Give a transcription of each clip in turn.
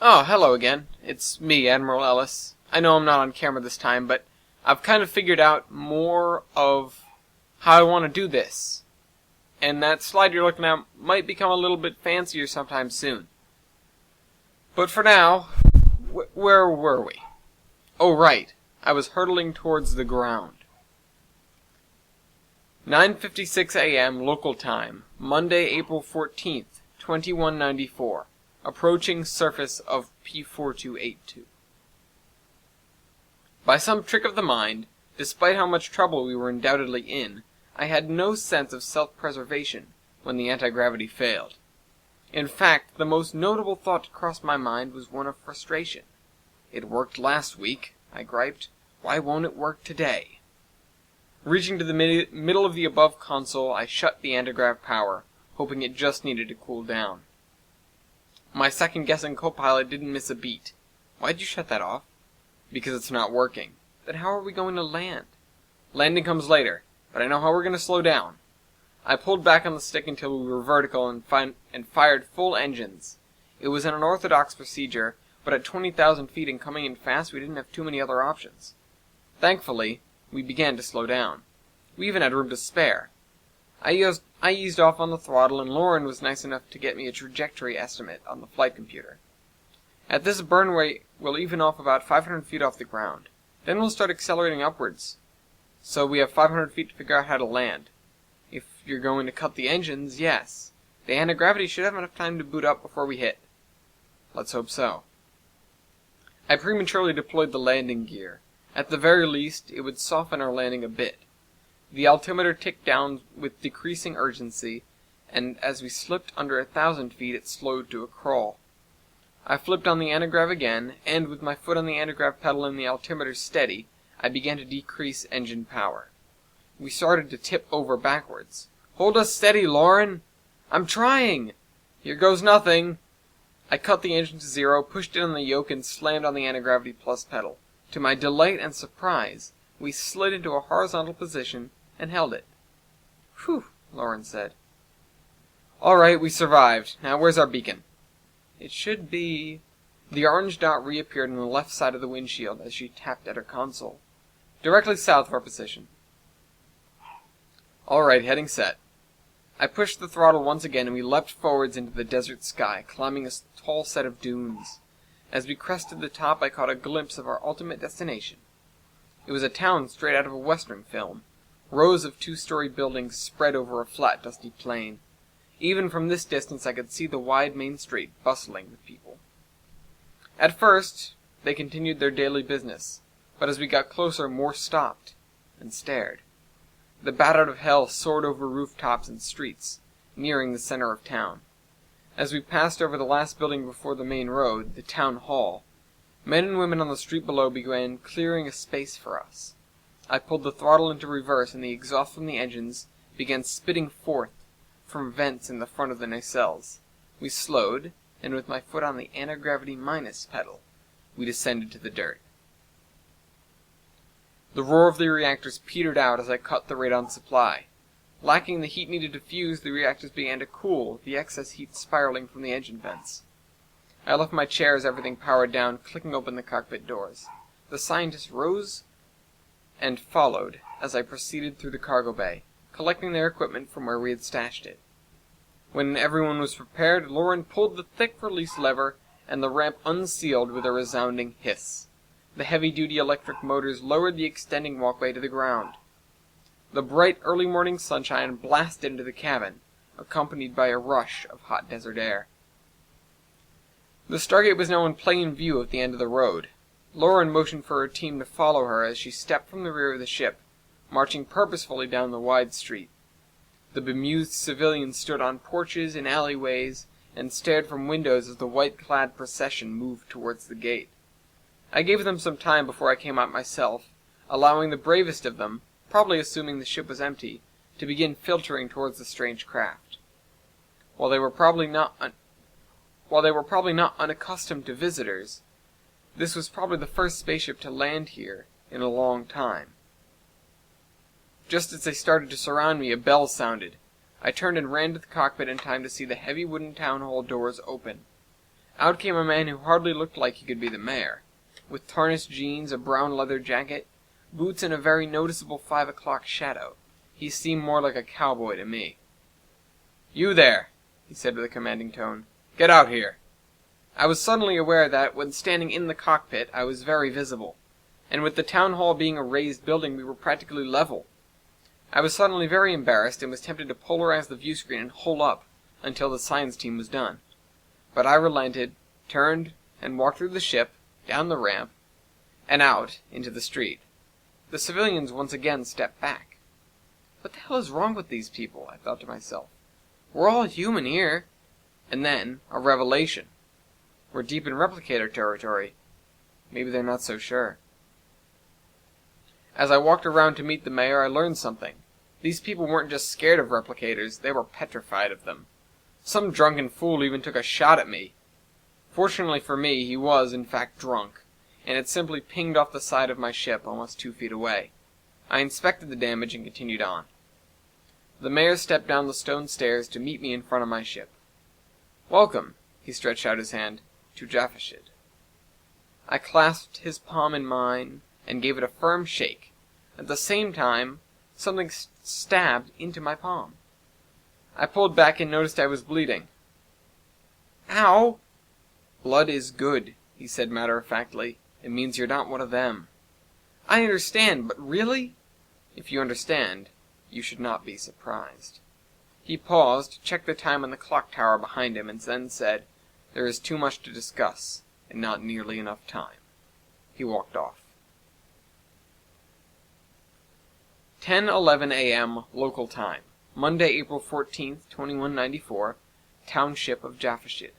Oh, hello again. It's me, Admiral Ellis. I know I'm not on camera this time, but I've kind of figured out more of how I want to do this. And that slide you're looking at might become a little bit fancier sometime soon. But for now, where were we? Oh, right. I was hurtling towards the ground. 9:56 a.m. local time, Monday, April 14th, 2194. Approaching surface of P4282. By some trick of the mind, despite how much trouble we were undoubtedly in, I had no sense of self-preservation when the anti-gravity failed. In fact, the most notable thought to cross my mind was one of frustration. It worked last week, I griped. Why won't it work today? Reaching to the middle of the above console, I shut the anti-grav power, hoping it just needed to cool down. My second-guessing co-pilot didn't miss a beat. Why'd you shut that off? Because it's not working. Then how are we going to land? Landing comes later, but I know how we're going to slow down. I pulled back on the stick until we were vertical and fired full engines. It was an unorthodox procedure, but at 20,000 feet and coming in fast, we didn't have too many other options. Thankfully, we began to slow down. We even had room to spare. I eased off on the throttle, and Lauren was nice enough to get me a trajectory estimate on the flight computer. At this burn rate, we'll even off about 500 feet off the ground. Then we'll start accelerating upwards. So we have 500 feet to figure out how to land. If you're going to cut the engines, yes. The anti-gravity should have enough time to boot up before we hit. Let's hope so. I prematurely deployed the landing gear. At the very least, it would soften our landing a bit. The altimeter ticked down with decreasing urgency, and as we slipped under 1,000 feet, it slowed to a crawl. I flipped on the anti-grav again, and with my foot on the anti-grav pedal and the altimeter steady, I began to decrease engine power. We started to tip over backwards. Hold us steady, Lauren! I'm trying! Here goes nothing! I cut the engine to zero, pushed it on the yoke, and slammed on the anti-gravity plus pedal. To my delight and surprise, we slid into a horizontal position and held it. Whew, Lauren said. All right, we survived. Now where's our beacon? It should be... The orange dot reappeared on the left side of the windshield as she tapped at her console. Directly south of our position. All right, heading set. I pushed the throttle once again and we leapt forwards into the desert sky, climbing a tall set of dunes. As we crested the top, I caught a glimpse of our ultimate destination. It was a town straight out of a western film. Rows of two-story buildings spread over a flat, dusty plain. Even from this distance I could see the wide main street bustling with people. At first, they continued their daily business, but as we got closer, more stopped and stared. The bat out of hell soared over rooftops and streets, nearing the center of town. As we passed over the last building before the main road, the town hall, men and women on the street below began clearing a space for us. I pulled the throttle into reverse, and the exhaust from the engines began spitting forth from vents in the front of the nacelles. We slowed, and with my foot on the anti-gravity minus pedal, we descended to the dirt. The roar of the reactors petered out as I cut the radon supply. Lacking the heat needed to fuse, the reactors began to cool, the excess heat spiraling from the engine vents. I left my chair as everything powered down, clicking open the cockpit doors. The scientists rose and followed as I proceeded through the cargo bay, collecting their equipment from where we had stashed it. When everyone was prepared, Lauren pulled the thick release lever, and the ramp unsealed with a resounding hiss. The heavy-duty electric motors lowered the extending walkway to the ground. The bright early morning sunshine blasted into the cabin, accompanied by a rush of hot desert air. The Stargate was now in plain view at the end of the road. Lauren motioned for her team to follow her as she stepped from the rear of the ship, marching purposefully down the wide street. The bemused civilians stood on porches and alleyways and stared from windows as the white-clad procession moved towards the gate. I gave them some time before I came out myself, allowing the bravest of them, probably assuming the ship was empty, to begin filtering towards the strange craft. While they were probably not unaccustomed to visitors, this was probably the first spaceship to land here in a long time. Just as they started to surround me, a bell sounded. I turned and ran to the cockpit in time to see the heavy wooden town hall doors open. Out came a man who hardly looked like he could be the mayor, with tarnished jeans, a brown leather jacket, boots, and a very noticeable 5 o'clock shadow. He seemed more like a cowboy to me. "You there," he said with a commanding tone. "Get out here." I was suddenly aware that, when standing in the cockpit, I was very visible, and with the town hall being a raised building, we were practically level. I was suddenly very embarrassed and was tempted to polarize the view screen and hole up until the science team was done. But I relented, turned, and walked through the ship, down the ramp, and out into the street. The civilians once again stepped back. What the hell is wrong with these people? I thought to myself. We're all human here. And then, a revelation. We're deep in replicator territory. Maybe they're not so sure. As I walked around to meet the mayor, I learned something. These people weren't just scared of replicators, they were petrified of them. Some drunken fool even took a shot at me. Fortunately for me, he was, in fact, drunk, and had simply pinged off the side of my ship almost 2 feet away. I inspected the damage and continued on. The mayor stepped down the stone stairs to meet me in front of my ship. "Welcome," he stretched out his hand, "to Jaffashid." I clasped his palm in mine and gave it a firm shake. At the same time, something stabbed into my palm. I pulled back and noticed I was bleeding. "Ow!" "Blood is good," he said matter-of-factly. "It means you're not one of them." "I understand, but really?" "If you understand, you should not be surprised." He paused, checked the time on the clock tower behind him, and then said, "There is too much to discuss, and not nearly enough time." He walked off. 10:11 a.m. local time. Monday, April 14th, 2194, Township of Jaffashid.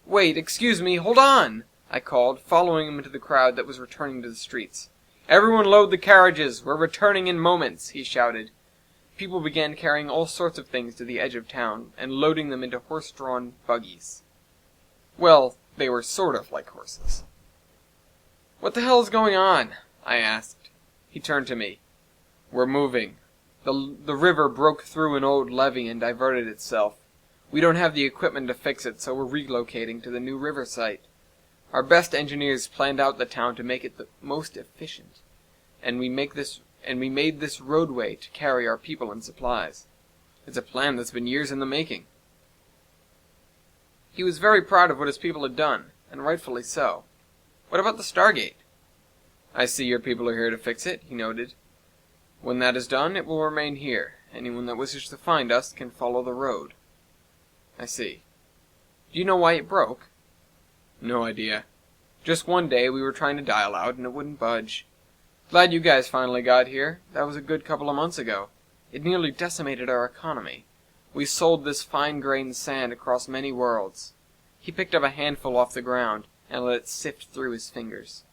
"Wait, excuse me, hold on!" I called, following him into the crowd that was returning to the streets. "Everyone load the carriages, we're returning in moments," he shouted. People began carrying all sorts of things to the edge of town, and loading them into horse-drawn buggies. Well, they were sort of like horses. "What the hell is going on?" I asked. He turned to me. "We're moving. The river broke through an old levee and diverted itself. We don't have the equipment to fix it, so we're relocating to the new river site. Our best engineers planned out the town to make it the most efficient, and we made this roadway to carry our people and supplies. It's a plan that's been years in the making." He was very proud of what his people had done, and rightfully so. "What about the Stargate?" "I see your people are here to fix it," he noted. "When that is done, it will remain here. Anyone that wishes to find us can follow the road." "I see. Do you know why it broke?" "No idea. Just one day we were trying to dial out and it wouldn't budge. Glad you guys finally got here. That was a good couple of months ago. It nearly decimated our economy. We sold this fine-grained sand across many worlds." He picked up a handful off the ground and let it sift through his fingers.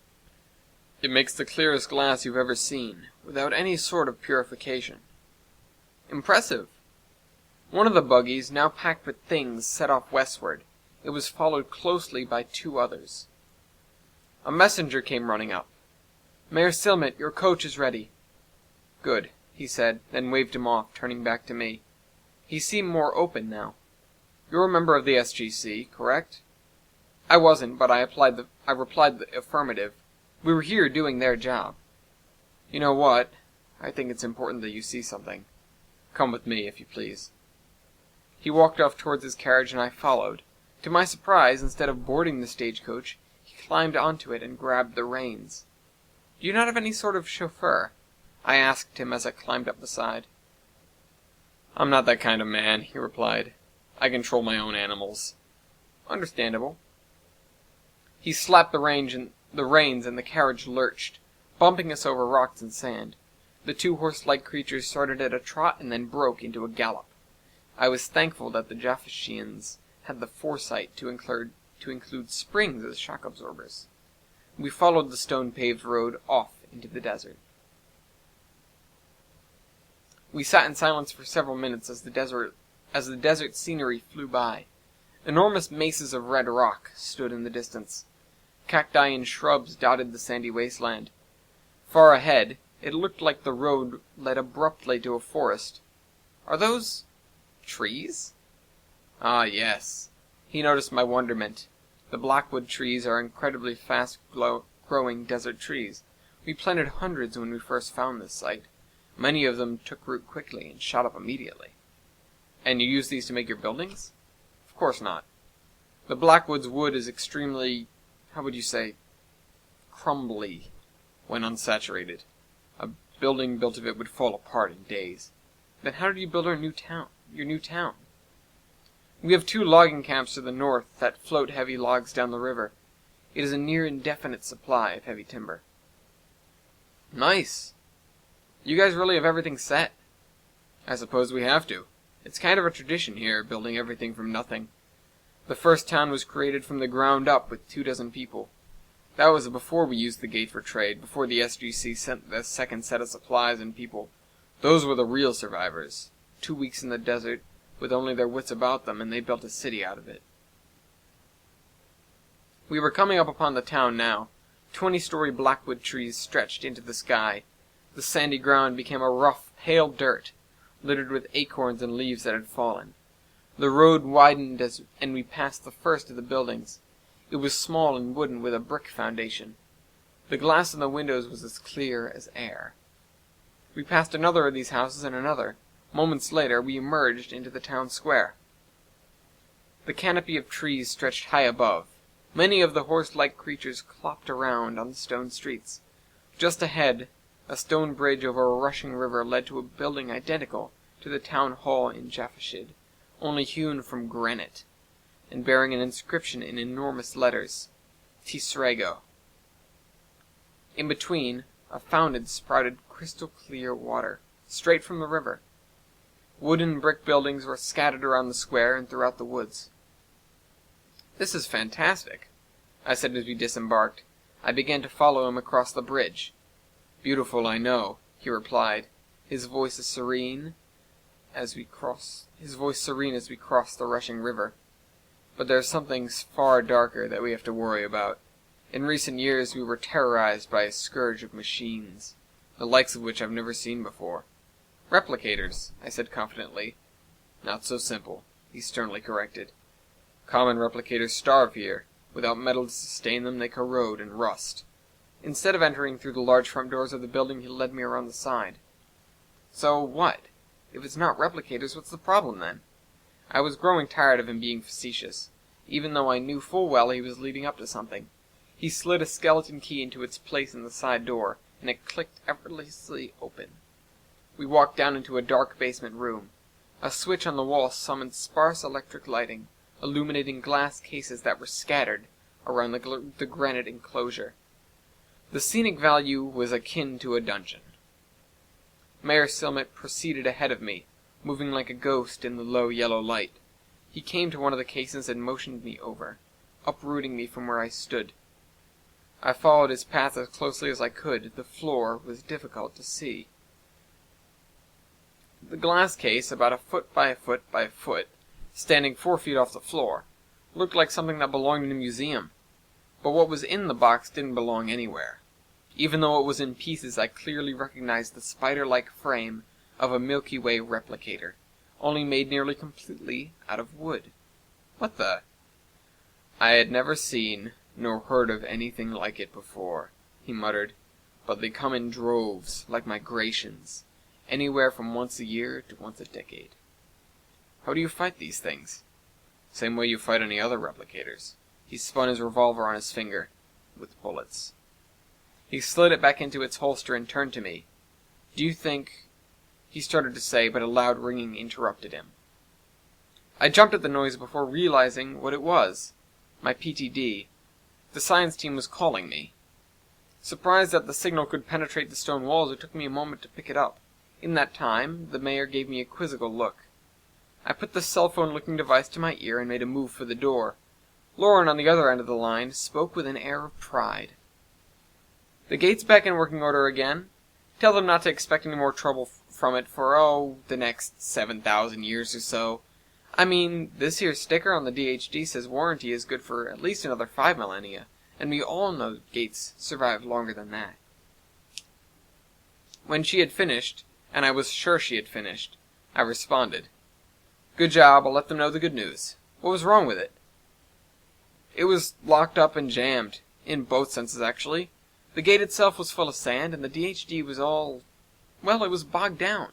"It makes the clearest glass you've ever seen, without any sort of purification." "Impressive." One of the buggies, now packed with things, set off westward. It was followed closely by 2 others. A messenger came running up. "Mayor Silmet, your coach is ready." "Good," he said, then waved him off, turning back to me. He seemed more open now. "You're a member of the SGC, correct?" I wasn't, but I replied the affirmative. We were here doing their job. "You know what? I think it's important that you see something. Come with me, if you please." He walked off towards his carriage and I followed. To my surprise, instead of boarding the stagecoach, he climbed onto it and grabbed the reins. "Do you not have any sort of chauffeur?" I asked him as I climbed up the side. "I'm not that kind of man," he replied. "I control my own animals." "Understandable." He slapped the reins and the carriage lurched, bumping us over rocks and sand. The 2 horse-like creatures started at a trot and then broke into a gallop. I was thankful that the Jaffashians had the foresight to include springs as shock absorbers. We followed the stone-paved road off into the desert. We sat in silence for several minutes as the desert scenery flew by. Enormous mesas of red rock stood in the distance. Cacti and shrubs dotted the sandy wasteland. Far ahead, it looked like the road led abruptly to a forest. "Are those trees?" "Ah, yes." He noticed my wonderment. The blackwood trees are incredibly fast-growing desert trees. We planted hundreds when we first found this site. Many of them took root quickly and shot up immediately. And you use these to make your buildings? Of course not. The blackwood's wood is extremely, how would you say, crumbly when unsaturated. A building built of it would fall apart in days. Then how did you build your new town? We have 2 logging camps to the north that float heavy logs down the river. It is a near indefinite supply of heavy timber. Nice. You guys really have everything set. I suppose we have to. It's kind of a tradition here, building everything from nothing. The first town was created from the ground up with 24 people. That was before we used the gate for trade, before the SGC sent the second set of supplies and people. Those were the real survivors. 2 weeks in the desert, with only their wits about them, and they built a city out of it. We were coming up upon the town now. 20-story blackwood trees stretched into the sky. The sandy ground became a rough, pale dirt, littered with acorns and leaves that had fallen. The road widened and we passed the first of the buildings. It was small and wooden with a brick foundation. The glass in the windows was as clear as air. We passed another of these houses and another. Moments later, we emerged into the town square. The canopy of trees stretched high above. Many of the horse-like creatures clopped around on the stone streets. Just ahead, a stone bridge over a rushing river led to a building identical to the town hall in Jaffashid, only hewn from granite, and bearing an inscription in enormous letters, Tisrego. In between, a fountain sprouted crystal-clear water, straight from the river. Wooden brick buildings were scattered around the square and throughout the woods. "This is fantastic," I said as we disembarked. I began to follow him across the bridge. "Beautiful, I know," he replied, his voice serene as we crossed the rushing river. "But there's something far darker that we have to worry about. In recent years we were terrorized by a scourge of machines, the likes of which I've never seen before." "Replicators," I said confidently. "Not so simple," he sternly corrected. "Common replicators starve here. Without metal to sustain them, they corrode and rust." Instead of entering through the large front doors of the building, he led me around the side. "So what? If it's not replicators, what's the problem then?" I was growing tired of him being facetious, even though I knew full well he was leading up to something. He slid a skeleton key into its place in the side door, and it clicked effortlessly open. We walked down into a dark basement room. A switch on the wall summoned sparse electric lighting, illuminating glass cases that were scattered around the granite enclosure. The scenic value was akin to a dungeon. Mayor Silmet proceeded ahead of me, moving like a ghost in the low yellow light. He came to one of the cases and motioned me over, uprooting me from where I stood. I followed his path as closely as I could. The floor was difficult to see. The glass case, about a foot by a foot by a foot, standing 4 feet off the floor, looked like something that belonged in a museum. But what was in the box didn't belong anywhere. Even though it was in pieces, I clearly recognized the spider-like frame of a Milky Way replicator, only made nearly completely out of wood. What the? I had never seen nor heard of anything like it before, he muttered, but they come in droves, like migrations, anywhere from once a year to once a decade. How do you fight these things? Same way you fight any other replicators. He spun his revolver on his finger, with bullets. He slid it back into its holster and turned to me. "Do you think—" he started to say, but a loud ringing interrupted him. I jumped at the noise before realizing what it was. My PTD. The science team was calling me. Surprised that the signal could penetrate the stone walls, it took me a moment to pick it up. In that time, the mayor gave me a quizzical look. I put the cell phone-looking device to my ear and made a move for the door. Lauren, on the other end of the line, spoke with an air of pride. "The gate's back in working order again. Tell them not to expect any more trouble from it for, the next 7,000 years or so. I mean, this here sticker on the DHD says warranty is good for at least another 5 millennia, and we all know gates survive longer than that." When she had finished, and I was sure she had finished, I responded. "Good job, I'll let them know the good news. What was wrong with it?" It was locked up and jammed. In both senses, actually. The gate itself was full of sand, and the DHD was all... well, it was bogged down.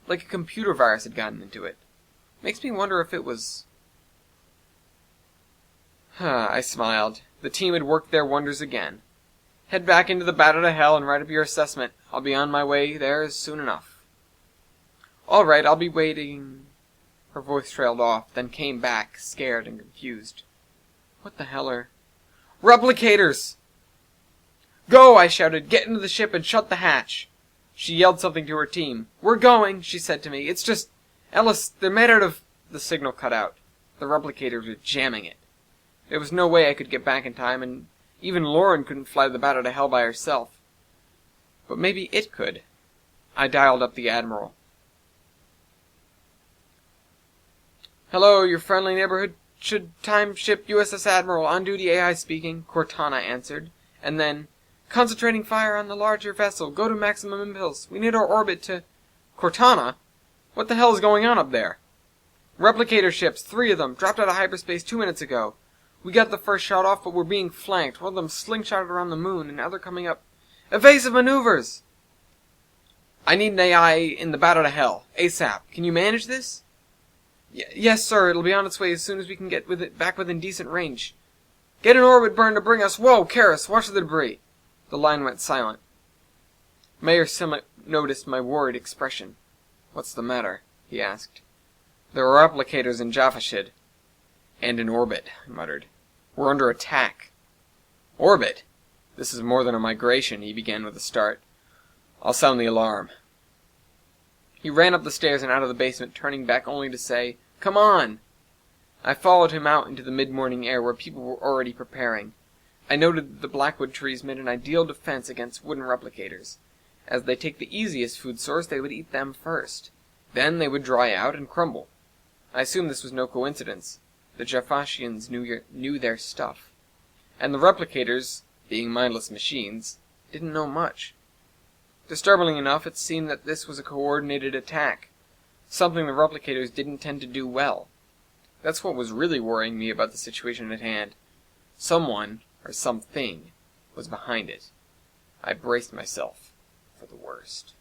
Like a computer virus had gotten into it. Makes me wonder if it was... I smiled. The team had worked their wonders again. Head back into the battle to hell and write up your assessment. I'll be on my way there soon enough. All right, I'll be waiting... Her voice trailed off, then came back, scared and confused. What the hell are... Replicators! Go, I shouted. Get into the ship and shut the hatch. She yelled something to her team. We're going, she said to me. It's just... Ellis, they're made out of... The signal cut out. The replicators were jamming it. There was no way I could get back in time, and even Lauren couldn't fly the battle to hell by herself. But maybe it could. I dialed up the Admiral. Hello, your friendly neighborhood time ship USS Admiral, on-duty AI speaking, Cortana answered. And then, concentrating fire on the larger vessel, go to maximum impulse. We need our orbit to... Cortana? What the hell is going on up there? Replicator ships, 3 of them, dropped out of hyperspace 2 minutes ago. We got the first shot off, but we're being flanked. One of them slingshotted around the moon, and now they're coming up. Evasive maneuvers! I need an AI in the battle to hell. ASAP. Can you manage this? Yes, sir. It'll be on its way as soon as we can get back within decent range. Get an orbit burn to bring us... Whoa, Karis, watch the debris. The line went silent. Mayor Simic noticed my worried expression. What's the matter? He asked. There are replicators in Jaffashid. And in orbit, I muttered. We're under attack. Orbit? This is more than a migration, he began with a start. I'll sound the alarm. He ran up the stairs and out of the basement, turning back only to say, Come on! I followed him out into the mid-morning air where people were already preparing. I noted that the blackwood trees made an ideal defense against wooden replicators. As they take the easiest food source, they would eat them first. Then they would dry out and crumble. I assumed this was no coincidence. The Jaffashians knew their stuff. And the replicators, being mindless machines, didn't know much. Disturbingly enough, it seemed that this was a coordinated attack. Something the replicators didn't tend to do well. That's what was really worrying me about the situation at hand. Someone, or something, was behind it. I braced myself for the worst.